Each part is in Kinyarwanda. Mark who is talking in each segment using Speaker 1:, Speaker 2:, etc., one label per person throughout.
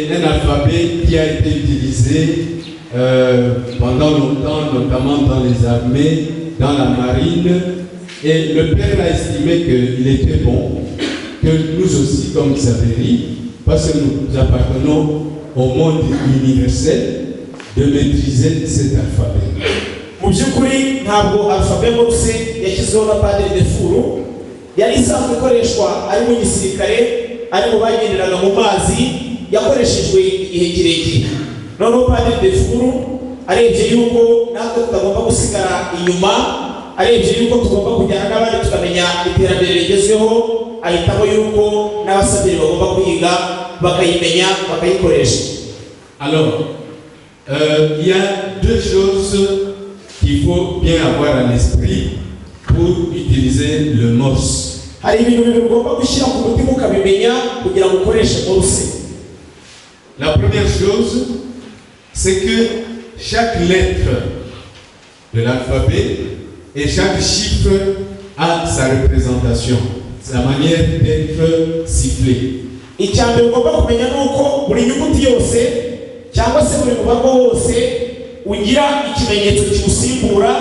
Speaker 1: c'est un alphabet qui a été utilisé pendant longtemps, notamment dans les armées, dans la marine. Et le père a estimé qu'il était bon que nous aussi, comme Xavéry, parce que nous appartenons au monde universel, de maîtriser cet alphabet.
Speaker 2: Mu by'ukuri ntabwo alphabet morse yashyizeho na Padiri Defuru, yari isanzwe ikoreshwa ari mu gisirikare, ari mu bagenderaga mu mazi, yakoreshejwe igihe kirekire. Noneho Padiri Defuru arebye yuko natwe tutagomba gusigara inyuma, arebye yuko tugomba kujyana n'abandi tukamenya iterambere rigezweho, ahitamo yuko n'abasabiri bagomba kwiga bakayimenya bakayikoresha.
Speaker 1: Alors, il y a deux choses qu'il faut bien avoir à l'esprit pour utiliser le morse.
Speaker 2: Hari ibintu bibiri ugomba gushyira ku mutima ukabimenya kugira ngo ukoreshe morse.
Speaker 1: La première chose, c'est que chaque lettre de l'alphabet et chaque chiffre a sa représentation, sa manière d'être sifflée.
Speaker 2: Icyambere ugomba kumenya nuko buri nyuguti yose cyangwa se buri mubare wose ugira ikimenyetso kiwusimbura,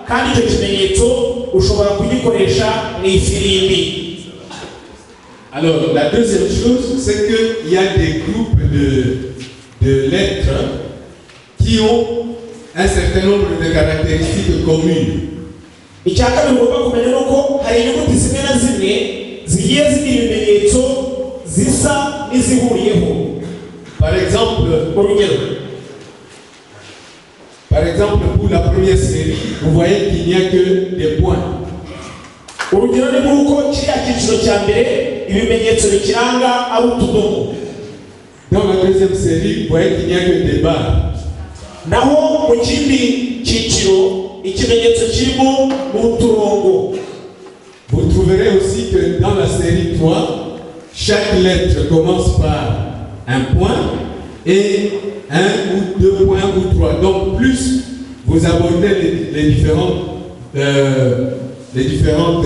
Speaker 2: kandi icyo kimenyetso ushobora kugikoresha mu ifirimbi.
Speaker 1: Alors, la deuxième chose, c'est qu'il y a des groupes de lettres qui ont un certain nombre de caractéristiques communes.
Speaker 2: Icyakabiri ugomba kumenya nuko hari inyuguti zimwe na zimwe zigiye zigira ibimenyetso zisa n'izihuriyeho.
Speaker 1: Par exemple, pour la première série, vous voyez qu'il n'y a que des points.
Speaker 2: Urugero ni nk'uko kiriya cyiciro cya mbere ibimenyetso bikiranga ari utudomo.
Speaker 1: Dans la deuxième série, vous voyez qu'il n'y a que des barres.
Speaker 2: Naho mu kindi cyiciro ikimenyetso kirimo uturongo.
Speaker 1: Vous trouverez aussi que dans la série 3, chaque lettre commence par un point et un ou deux points ou trois. Donc plus vous abordez les différentes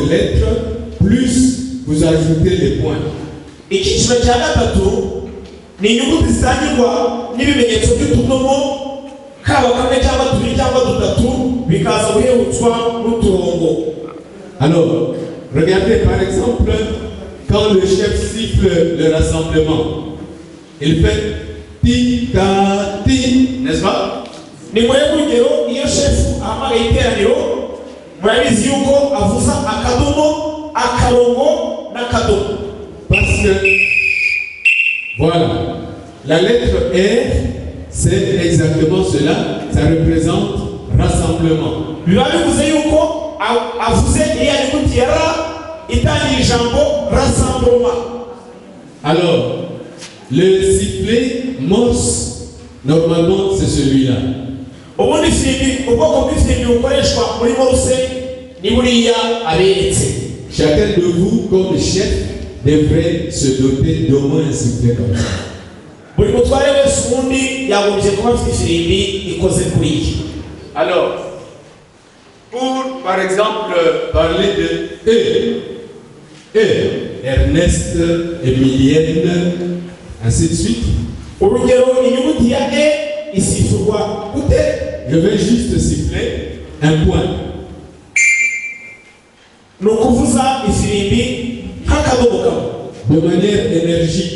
Speaker 1: lettres, plus vous ajoutez les points.
Speaker 2: Icyiciro cya gatatu ni inyuguti zitangirwa n'ibimenyetso by'utudomo, kaba kamwe cyangwa tubiri cyangwa dutatu, bikaza guherutswa n'uturongo.
Speaker 1: Alors, regardez par exemple, quand le chef siffle le rassemblement, il fait ti-ta-ti, n'est-ce pas?
Speaker 2: Ni ngoye urugero iyo chef ahamagaye iteraniro, murabizi yuko avuza akadomo, akarongo n'akadomo.
Speaker 1: Parce que, voilà, la lettre R, c'est exactement cela, ça représente rassemblement.
Speaker 2: Biba bivuze yuko avuze iriya nyuguti ya ra itangira ijambo rassemblement.
Speaker 1: Alors, le sifflet morse, normalement, c'est celui-là.
Speaker 2: Ubundi firimbi, ubwoko bw'ifirimbi bukoreshwa muri morse ni buriya aberetse.
Speaker 1: Chacun de vous, comme chef, devrait se doter d'au moins un sifflet comme ça.
Speaker 2: Buri mutware wese ubundi yagombye kuba afite ifirimbi ikoze kuri iyi.
Speaker 1: Alors, pour, par exemple, parler de Ernest, Emilienne, ainsi de suite.
Speaker 2: Urugero inyuguti ya E isifurwa gute?
Speaker 1: Je vais juste siffler un point.
Speaker 2: Ni ukuvuza ifirimbi nk'akadomo kamwe.
Speaker 1: De manière énergique,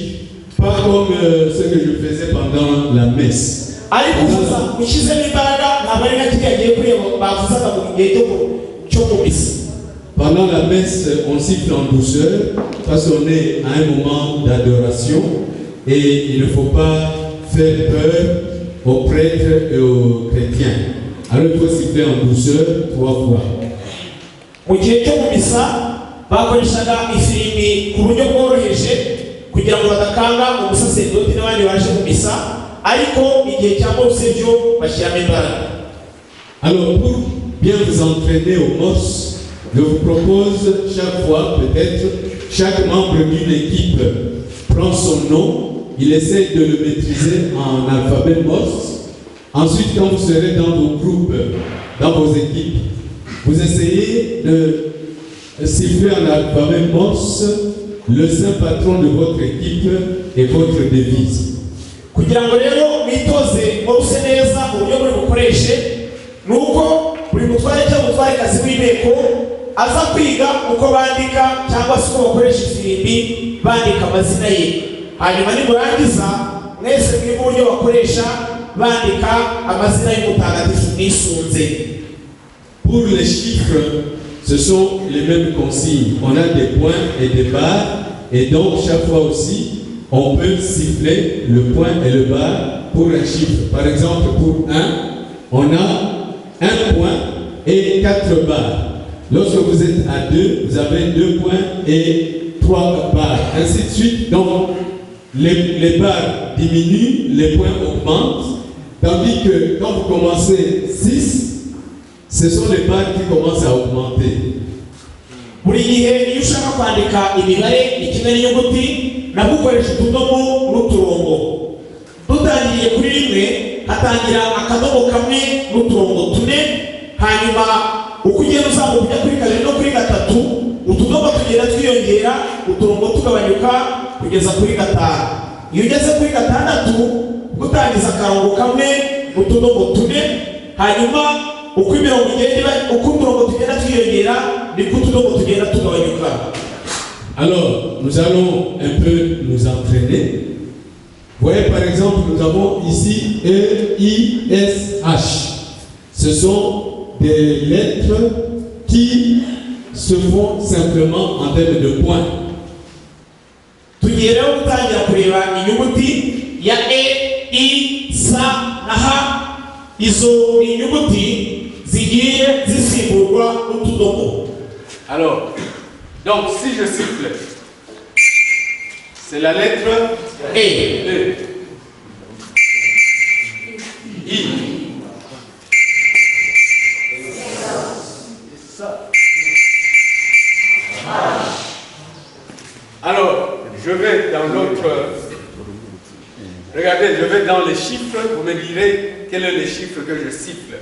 Speaker 1: pas comme ce que je faisais pendant la messe.
Speaker 2: Ariko kuvuza ushyizemo imbaraga ntabwo ari nka kiriya gihe kureba bavuzaga mu gihe cyo mu misa.
Speaker 1: Pendant la messe, on siffle en douceur parce qu'on est à un moment d'adoration et il ne faut pas faire peur aux prêtres et aux chrétiens. Alors il faut siffler en douceur 3 fois.
Speaker 2: Mu gihe cyo mu misa bakoreshaga ifirimbi ku buryo bworoheje kugira ngo badakanga umusaseridoti n'abandi baje mu misa, ariko igihe cya morse byo bashyiramo imbaraga.
Speaker 1: Alors pour bien vous entraîner au morse, je vous propose chaque fois, peut-être, chaque membre d'une équipe prend son nom, il essaie de le maîtriser en alphabet morse. Ensuite, quand vous serez dans vos groupes, dans vos équipes, vous essayez de siffler en alphabet morse le saint patron de votre équipe et votre devise.
Speaker 2: kugira ngo rero mwitoze muruse neza uburyo muri bukoreshe nuko buri mutware cyangwa umutwarekazi w'inteko aza kwiga uko bandika cyangwa se uko bakoresha ifirimbi bandika amazina ye, hanyuma nimurangiza mwese mwige uburyo bakoresha bandika amazina y'umutagatifu mwisunze.
Speaker 1: Pour les chiffres, ce sont les mêmes consignes. On a des points et des barres, et donc chaque fois aussi, on peut siffler le point et le barre pour un chiffre. Par exemple, pour 1, on a 1 point et 4 barres. Lorsque vous êtes à 2, vous avez 2 points et 3 barres. Ainsi de suite. Donc, les barres diminuent, les points augmentent. Tandis que quand vous commencez 6, ce sont les barres qui commencent à augmenter.
Speaker 2: Buri gihe iyo ushaka kwandika imibare ikimwe n'inyuguti nagukoresha utudomo n'uturongo. Dutangiye kuri rimwe hatangira akadomo kamwe n'uturongo tune, hanyuma uko ugenda uzamuka ujya kuri kabiri no kuri gatatu utudomo tugenda twiyongera, uturongo tugabanyuka kugeza kuri gatanu. Iyo ugeze kuri gatandatu gutangiza akarongo kamwe n'utudomo tune, hanyuma uko imirongo igenda uko uturongo tugenda twiyongera niko utudomo tugenda tugabanyuka.
Speaker 1: Alors, nous allons un peu nous entraîner. Vous voyez, par exemple, nous avons ici E, I, S, H. Ce sont des lettres qui se font simplement en termes de points.
Speaker 2: Tugiye rero gutangira kureba inyuguti ya E, I, S na H. Izo inyuguti zigiye zisimburwa n'utudomo.
Speaker 1: Alors, donc si je siffle, c'est la lettre
Speaker 2: E.
Speaker 1: E. I. Alors, je vais dans l'autre. Regardez, je vais dans les chiffres, vous me direz quel est le chiffre que je siffle.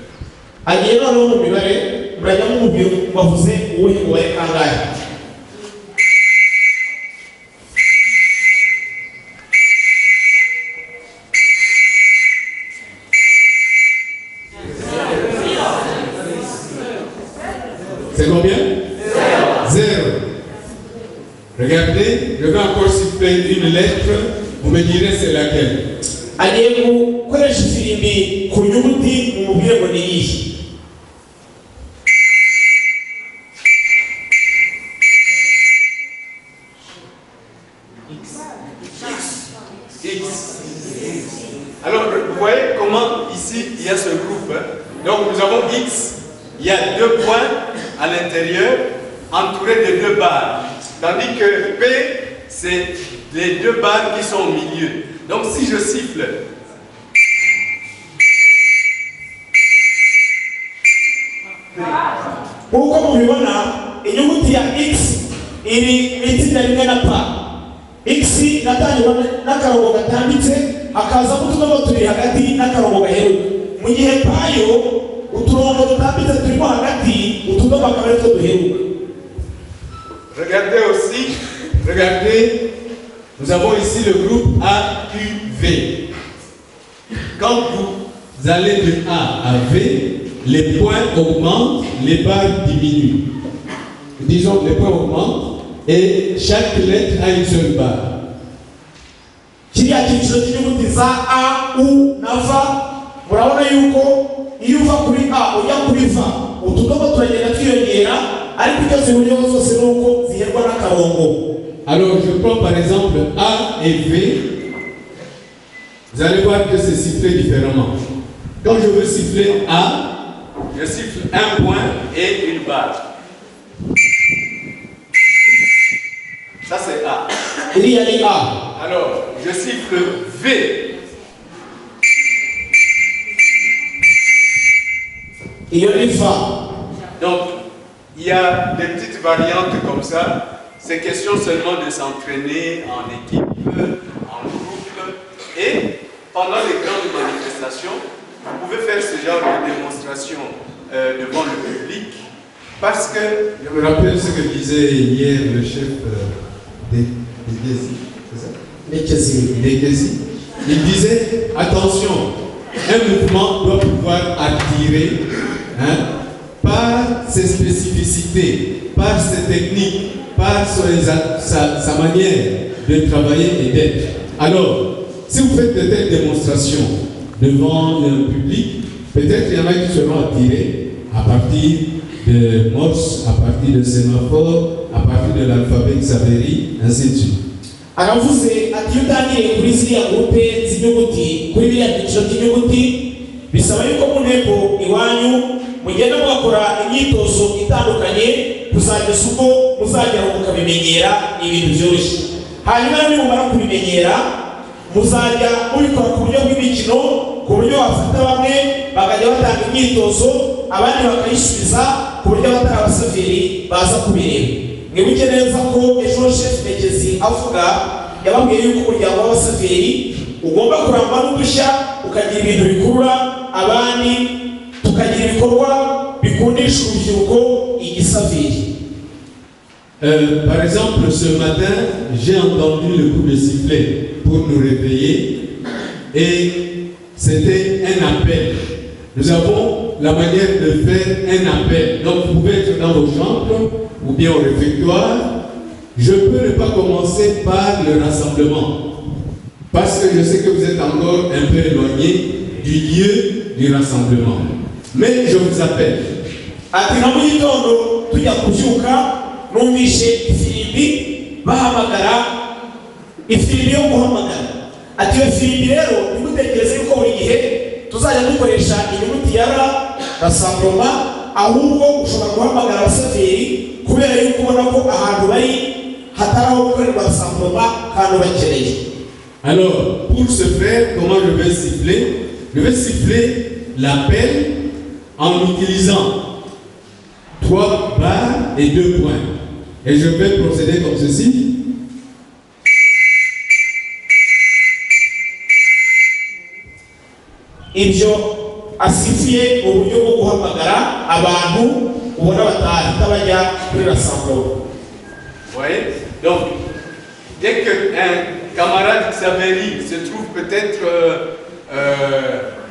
Speaker 2: Agiye noneho mu mibare murajya mumubwira bavuze uwuhe mubare kangahe.
Speaker 1: C'est combien? 0. Regardez, je vais encore siffler une lettre, vous me direz c'est laquelle.
Speaker 2: Agiye gukoresha ifirimbi ku nyuguti mumubwire ngo ni iyihe.
Speaker 1: X. Alors, vous voyez comment ici il y a ce groupe. Donc nous avons X, il y a 2 points à l'intérieur, entourés de 2 barres. Tandis que P, c'est les 2 barres qui sont au milieu. Donc si je siffle,
Speaker 2: uko mubibona inyuguti ya X iri itsinda rimwe na P. X natangirwa n'akarongo gatambitse hakazamo utudomo turi hagati n'akarongo gaheruka, mu gihe payo uturongo dutambitse turimo hagati utudomo akaba aritwo duheruka.
Speaker 1: regardez aussi, regardez, nous avons ici le groupe AUV. Quand vous allez de A à V, les points augmentent, les barres diminuent. Disons, les points augmentent et chaque lettre a une seule barre.
Speaker 2: Kiriya cyiciro cy'inyuguti za A, U na V, murabona yuko iyo uva kuri A ujya kuri V utudomo turagenda twiyongera, ariko icyo zihuriyeho zose ni uko ziherwa n'akarongo.
Speaker 1: Alors je prends par exemple A et V. Vous allez voir que c'est sifflé différemment. Quand je veux siffler A, je siffle un point et une barre. Ça c'est A.
Speaker 2: Il y a les A.
Speaker 1: Alors, je siffle V.
Speaker 2: Il y a les Va.
Speaker 1: Donc, il y a des petites variantes comme ça. C'est question seulement de s'entraîner en équipe, en groupe. Et pendant les grandes manifestations, vous pouvez faire ce genre de démonstration devant le public. Parce que, je me rappelle ce que disait hier le chef des Gézi, c'est ça?
Speaker 2: Des Gézi.
Speaker 1: Des Gézi. il disait, attention, un mouvement doit pouvoir attirer par ses spécificités, par ses techniques, par sa manière de travailler et d'être. Alors, si vous faites de telles démonstrations devant un public, peut-être il y en a qui seront attirés à partir de morse, à partir de sémaphore, à partir de l'alphabet Xaveri, ainsi de suite.
Speaker 2: aravuze ati iyo utangiriye kuri ziriya gurupe z'inyuguti kuri biriya byiciro by'inyuguti bisaba yuko mu ntego iwanyu mugenda mugakora imyitozo itandukanye kuzageza ubwo muzagera mukabimenyera ibintu byoroshye. Hanyuma nimumara kubimenyera muzajya mubikora ku buryo bw'imikino, ku buryo bafata bamwe bakajya batanga imyitozo abandi bakayisubiza ku buryo abatari abasaveri baza kubireba. Mwibuke neza ko ejo Chef Mekezi avuga yababwiye yuko umuryango w'abasaveri ugomba kurangwa n'udushya ukagira ibintu bikurura abandi, tukagira ibikorwa bikundisha urubyiruko igisaveri.
Speaker 1: Par exemple, ce matin, j'ai entendu le coup de sifflet pour nous réveiller et c'était un appel. Nous avons la manière de faire un appel. Donc, vous pouvez être dans vos chambres ou bien au réfectoire. Je peux ne pas commencer par le rassemblement parce que je sais que vous êtes encore un peu éloigné du lieu du rassemblement. Mais je vous appelle.
Speaker 2: Numvishe ifirimbi bahamagara ifirimbi yo guhamagara. Ati iyo firimbi rero nimutekereze yuko buri gihe tuzajya dukoresha inyuguti ya ra rassemblement, ahubwo ushobora guhamagara abasaveri kubera yuko ubona ko ahantu bari hataraho gukorerwa rassemblement kandi bakeneye.
Speaker 1: Alors, pour ce faire, comment je vais siffler? Je vais siffler l'appel en utilisant 3 barres et 2 points. Et je vais procéder comme ceci.
Speaker 2: Ibyo asifiye mu buryo bwo guhamagara abantu ubona batahita bajya kuri rassemblement.
Speaker 1: Ouais. Donc, dès qu'un camarade Xaveri se trouve peut-être,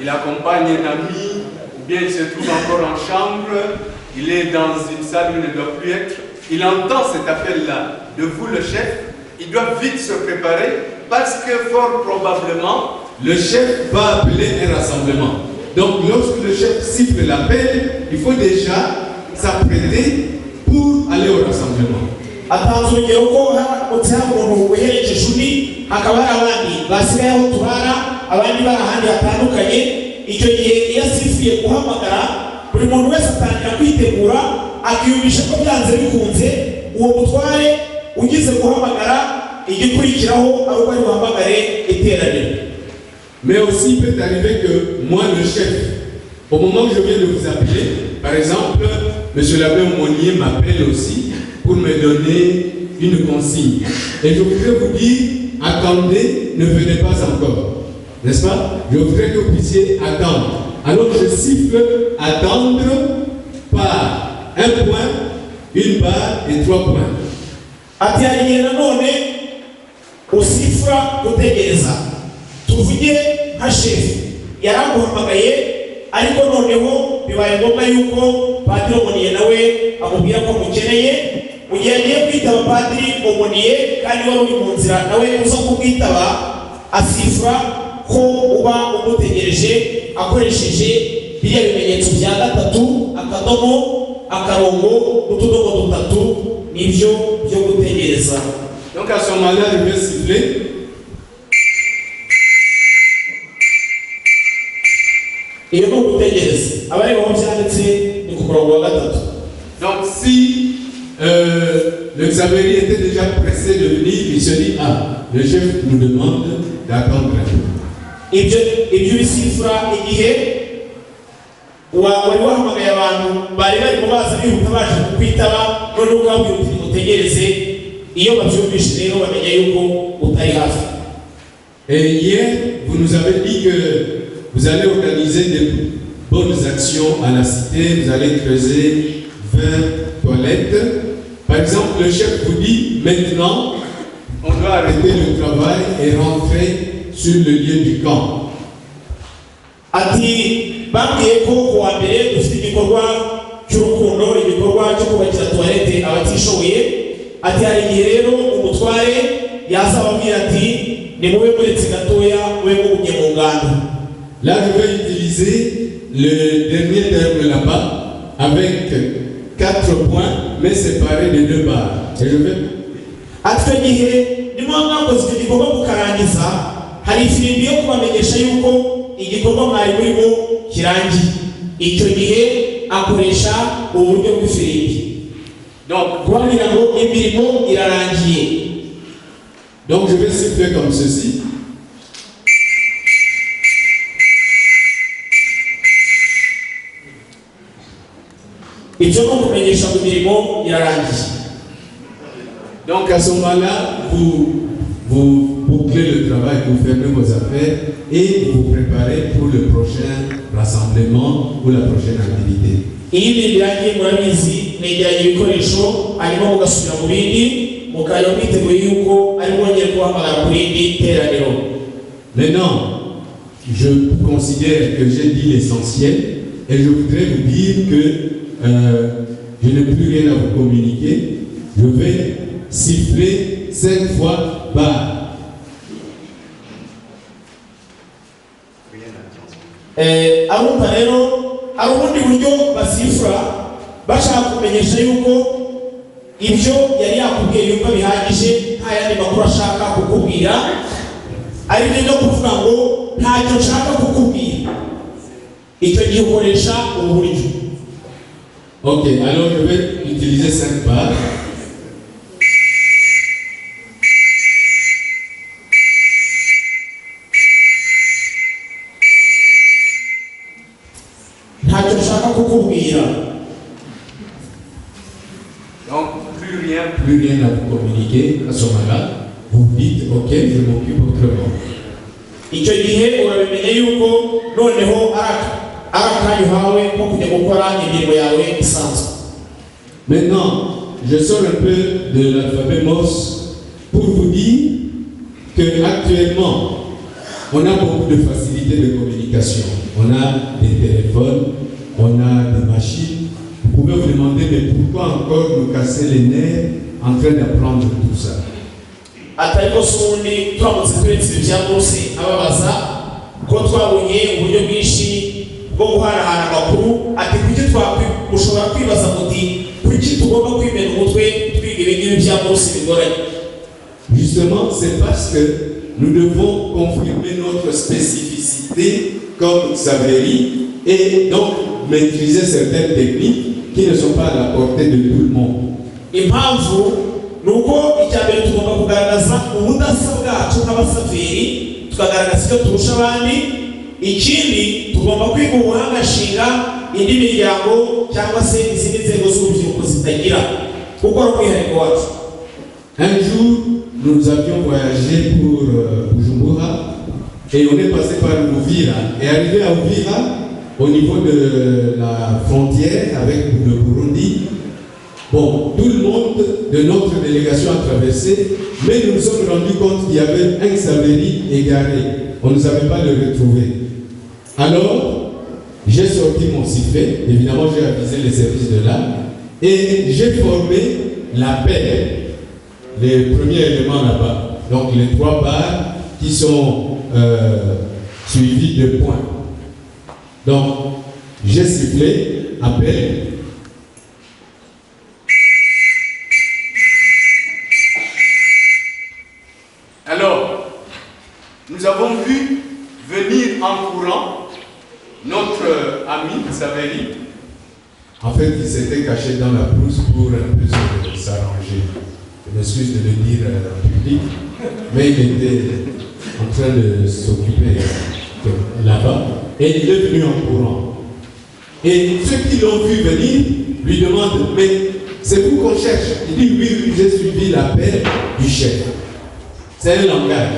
Speaker 1: il accompagne un ami, ou bien il se trouve encore en chambre, il est dans une salle où il ne doit plus être, il entend cet appel-là de vous, le chef, il doit vite se préparer parce que fort probablement, le chef va appeler un rassemblement. Donc, lorsque le chef siffle l'appel, il faut déjà s'apprêter pour aller au rassemblement.
Speaker 2: Atanze urugero ko utsa umuntu wehereje undi hakaba hari abandi basigaye aho tubara abandi bari ahandi hatandukanye. Icyo gihe iyo asifiye guhamagara buri muntu wese atangira kwitegura akiyumvisha ko byanze bikunze uwo mutware ugize guhamagara igikurikiraho ari uko ari guhamagare iteraniro.
Speaker 1: Mais aussi il peut arriver que moi le chef, au moment où je viens de vous appeler, par exemple, monsieur l'abbé Aumonier m'appelle aussi pour me donner une consigne. Et je voudrais vous dire, attendez, ne venez pas encore. N'est-ce pas? Je voudrais que vous puissiez attendre. Alors je siffle attendre par 1 point, 1 barre et 3 points.
Speaker 2: Ati hariye nanone usifura gutegereza. Tuvuge nka chef yaraguhamagaye ariko noneho bibaye ngombwa yuko Padiri Aumonier nawe amubwira ko mukeneye. Mugiye kwitaba Padiri Aumonier kandi wari uri mu nzira nawe uza kumwitaba, asifura ko uba umutegereje akoresheje biriya bimenyetso bya gatatu, akadomo, akarongo, utudomo dutatu, nibyo byo gutegereza.
Speaker 1: Donc à ce moment-là, je vais siffler.
Speaker 2: Iyo no gutegereza abari mu byanditse ni ku murongo wa gatatu.
Speaker 1: Donc si le Xaveri était déjà pressé de venir, il se dit, ah, le chef nous demande d'attendre.
Speaker 2: Ibyo bisifura igihe wari wahamagaye abantu bari bari mu baza bihuta baje kukwitaba none ubwabyo utegereze. Iyo babyumvise rero bamenya yuko utari hafi.
Speaker 1: Et hier, vous nous avez dit que vous allez organiser des bonnes actions à la cité, vous allez creuser 20 toilettes. Par exemple, le chef vous dit, maintenant, on doit arrêter le travail et rentrer sur le lieu du camp.
Speaker 2: Ati bambwiye ko kuwa mbere dufite igikorwa cy'urukundo, igikorwa cyo kubakira toilette abatishoboye. Ati hari igihe rero umutware yazababwira ati ni mube muretse gatoya mube mugumye mu ngando.
Speaker 1: Là, je vais utiliser le dernier terme là-bas avec 4 points, mais séparés de 2 barres. Et je vais...
Speaker 2: Ati gihe nimwe mwakoze icyo gikorwa mukarangiza, hari ifirimbi yo kubamenyesha yuko igikorwa mwari murimo kirangiye. Icyo gihe akoresha uburyo bw'ifirimbi. Donc, kubabwira ngo imirimo irarangiye.
Speaker 1: Donc, je vais siffler comme ceci.
Speaker 2: Icyo ni ukumenyesha ngo imirimo irarangiye.
Speaker 1: Donc, à ce moment-là, vous bouclez le travail, vous fermez vos affaires et vous préparez pour le prochain rassemblement ou la prochaine activité.
Speaker 2: Iyi ni birangiye murabizi, negeranye ibikoresho hanyuma mugasubira mu bindi mukajya mwiteguye yuko ari mwongere kuhamagara ku rindi teraniro.
Speaker 1: Maintenant, je considère que j'ai dit l'essentiel et je voudrais vous dire que je n'ai plus rien à vous communiquer. Je vais siffler 5 fois bas.
Speaker 2: Arumva rero ari ubundi buryo basifura bashaka kumenyesha yuko ibyo yari yakubwiye yuko bihagije, nta yandi makuru ashaka kukubwira, ari no kuvuga ngo ntacyo nshaka kukubwira. Icyo gihe ukoresha ubu buryo.
Speaker 1: Ok, alors je vais utiliser 5 barres.
Speaker 2: Ntacyo nshaka kukubwira.
Speaker 1: Donc, plus rien à vous communiquer à ce moment-là. Vous dites, ok, je m'occupe autrement.
Speaker 2: Icyo gihe urabimenye yuko noneho akanya uhawe ko kujya gukora imirimo yawe isanzwe.
Speaker 1: Maintenant, je sors un peu de l'alphabet Morse pour vous dire que actuellement, on a beaucoup de facilités de communication. On a des téléphones, on a des machines. Vous pouvez vous demander, mais pourquoi encore nous casser les nerfs en train d'apprendre tout ça?
Speaker 2: Atariko sundi turamutse twetse ibya Mose ababaza ko twabonye uburyo bwinshi bwo guharahana amakuru. Ati kuki ushobora kwibaza muti kuki tugomba kwimena umutwe twiga ibingibi bya Mose bigoranye?
Speaker 1: Justement, c'est parce que nous devons confirmer notre spécificité comme Xavéry et donc maîtriser certaines techniques qui ne sont pas à la portée de tout le monde.
Speaker 2: Impamvu nuko icyambere tugomba kugaragaza ubudasa bwacu nk'abasaveri, tukagaragaza icyo turusha abandi. Ikindi tugomba kwiga ubuhangashinga indi miryango cyangwa se izindi nzego z'urubyiruko zitagira, kuko ari umwihariko wacu.
Speaker 1: Un jour, nous avions voyagé pour Bujumbura et on est passé par Uvira. Et arrivé à Uvira, au niveau de la frontière avec le Burundi, bon, tout le monde de notre délégation a traversé, mais nous nous sommes rendus compte qu'il y avait un Xavéry égaré. On ne savait pas le retrouver. Alors, j'ai sorti mon sifflet, évidemment j'ai avisé les services de là, et j'ai formé l'appel, les premiers éléments là-bas. Donc les 3 barres qui sont suivies de points. Donc, j'ai sifflé, appel. Alors, nous avons vu venir en courant notre ami Xavéry. En fait, il s'était caché dans la brousse pour un peu s'arranger. Je m'excuse de le dire en public, mais il était en train de s'occuper là-bas et il est venu en courant. Et ceux qui l'ont vu venir lui demandent, mais c'est vous qu'on cherche? Il dit, oui, j'ai suivi l'appel du chef. C'est un langage.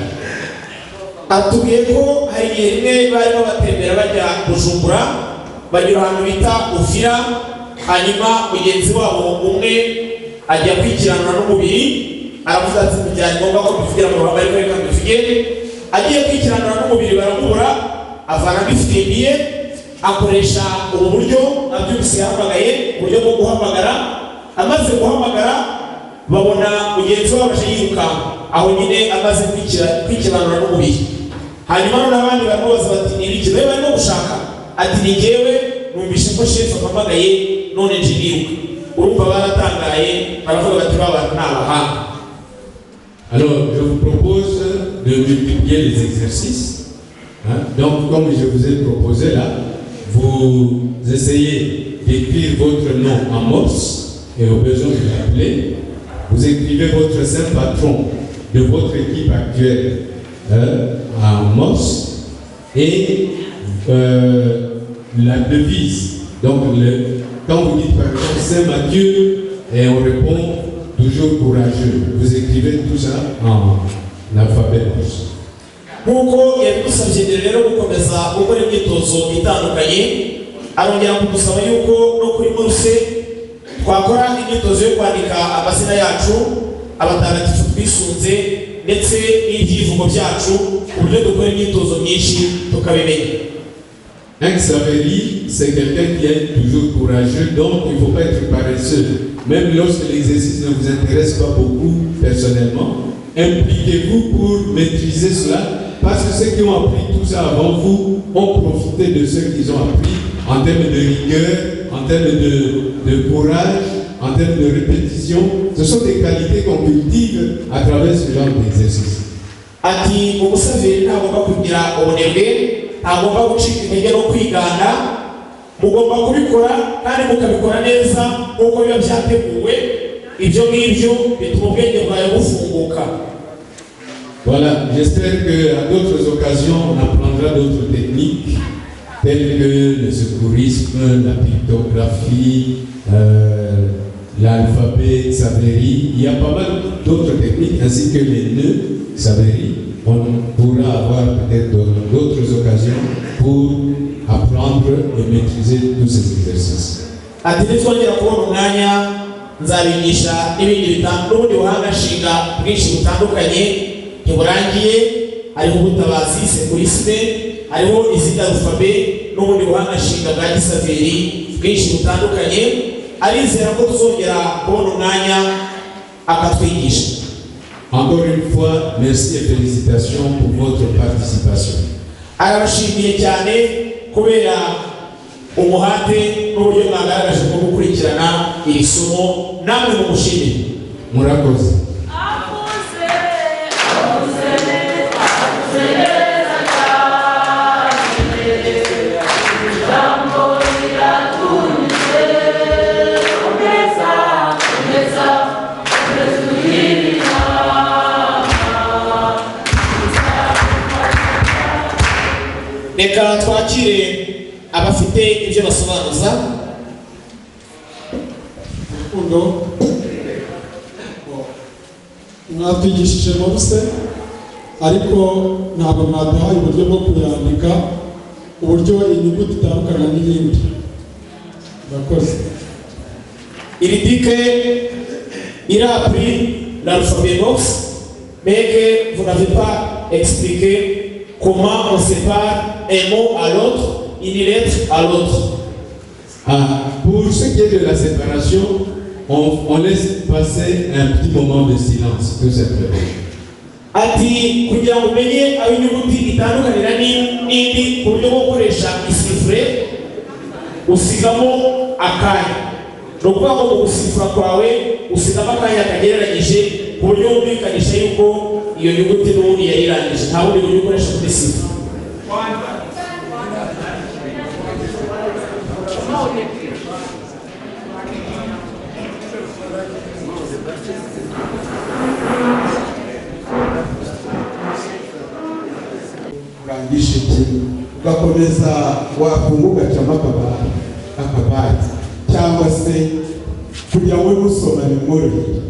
Speaker 2: Atubwiye ko hari igihe rimwe barimo batembera bajya Bujumbura, banyura ahantu bita Uvira, hanyuma mugenzi wabo umwe ajya kwikiranwa n'umubiri, aravuga ati byari ngombwa ko tuvugira mu ruhame ariko reka tuvuge. agiye kwikiranira n'umubiri baramubura, avana bifirimbiye akoresha ubu buryo abyumvise yahamagaye, uburyo bwo guhamagara. Amaze guhamagara babona mugenzi we abasha yiruka aho nyine amaze kwikiranira n'umubiri. Hanyuma n'abandi baramubaza bati ni iki we barimo gushaka? Ati ni jyewe, numvise ko shefu ampamagaye none nje niruka. Urumva baratangaye baravuga bati b'abantu ni abahanga.
Speaker 1: Alors, je vous propose de multiplier les exercices. Donc, comme je vous ai proposé là, vous essayez d'écrire votre nom en morse et au besoin de l'appeler. Vous écrivez votre saint patron de votre équipe actuelle en morse et la devise. Donc, quand vous dites par exemple Saint Matthieu, et on répond toujours courageux. Vous écrivez tout ça en alphabet morse.
Speaker 2: Nkuko yabidusabye rero gukomeza gukora imyitozo itandukanye, arongera kudusaba yuko no kuri morse twakora imyitozo yo kwandika amazina yacu, abatagatifu twisunze ndetse n'ibyivugo byacu, uburyo dukora imyitozo myinshi tukabimenya.
Speaker 1: Un Xaveri, c'est quelqu'un qui est toujours courageux, donc il ne faut pas être paresseux. Même lorsque l'exercice ne vous intéresse pas beaucoup personnellement, impliquez-vous pour maîtriser cela, parce que ceux qui ont appris tout ça avant vous ont profité de ce qu'ils ont appris en termes de rigueur, en termes de courage, en termes de répétition. Ce sont des qualités qu'on cultive à travers ce genre d'exercice.
Speaker 2: Ati umusaveri ntagomba kugira ubunebwe, ntagomba gucika intege no kwigana, mugomba kubikora kandi mukabikora neza nk'uko biba byateguwe. Ibyo ngibyo bituma ubwenge bwawe bufunguka.
Speaker 1: Voilà, j'espère qu'à d'autres occasions, on apprendra d'autres techniques telles que le secourisme, la pictographie, l'alphabet Xaveri. Il y a pas mal d'autres techniques, ainsi que les nœuds Xaveri. On pourra avoir peut-être d'autres occasions pour apprendre et maîtriser tous ces exercices.
Speaker 2: Nzabigisha ibindi bitandukanye ubuhanga nshinga bwinshi butandukanye ntiburangiye, hariho ubutabazi sekurisme, hariho izindi alfabe n'ubundi buhanga nshinga bwa gisaveri bwinshi butandukanye. Arizera ko tuzongera kubona umwanya akatwigisha.
Speaker 1: Encore une fois, merci et félicitations pour votre participation.
Speaker 2: Arabashimiye cyane kubera umuhate n'uburyo mwagaragaje bwo gukurikirana iri somo, namwe mumushimire.
Speaker 1: Murakoze.
Speaker 2: Reka twakire abafite ibyo basobanuza.
Speaker 3: Undo mwatwigishije morse, ariko ntabwo mwaduhaye uburyo bwo kuyandika, uburyo inyuguti itandukana n'iyindi. Murakoze.
Speaker 2: Il a appris l'alphabet morse, mais que vous n'avez pas expliqué comment on sépare un mot à l'autre, une lettre à l'autre.
Speaker 1: Pour ce qui est de la séparation, on laisse passer un petit moment de silence, tout simplement.
Speaker 2: Ati kugira ngo umenye aho inyuguti itandukanira n'indi ku buryo bwo gukoresha isifure, usigamo akanya. Ni ukuvuga ngo mu gusifura kwawe usigamo akanya kagereranyije ku buryo wumvikanisha yuko iyo nyuguti n'ubundi yayirangije, nta bundi buryo ukoresha kuri sifure.
Speaker 4: urangije ugakomeza wafunga ugacamo akabati cyangwa se kugira ngo musomane mworohere.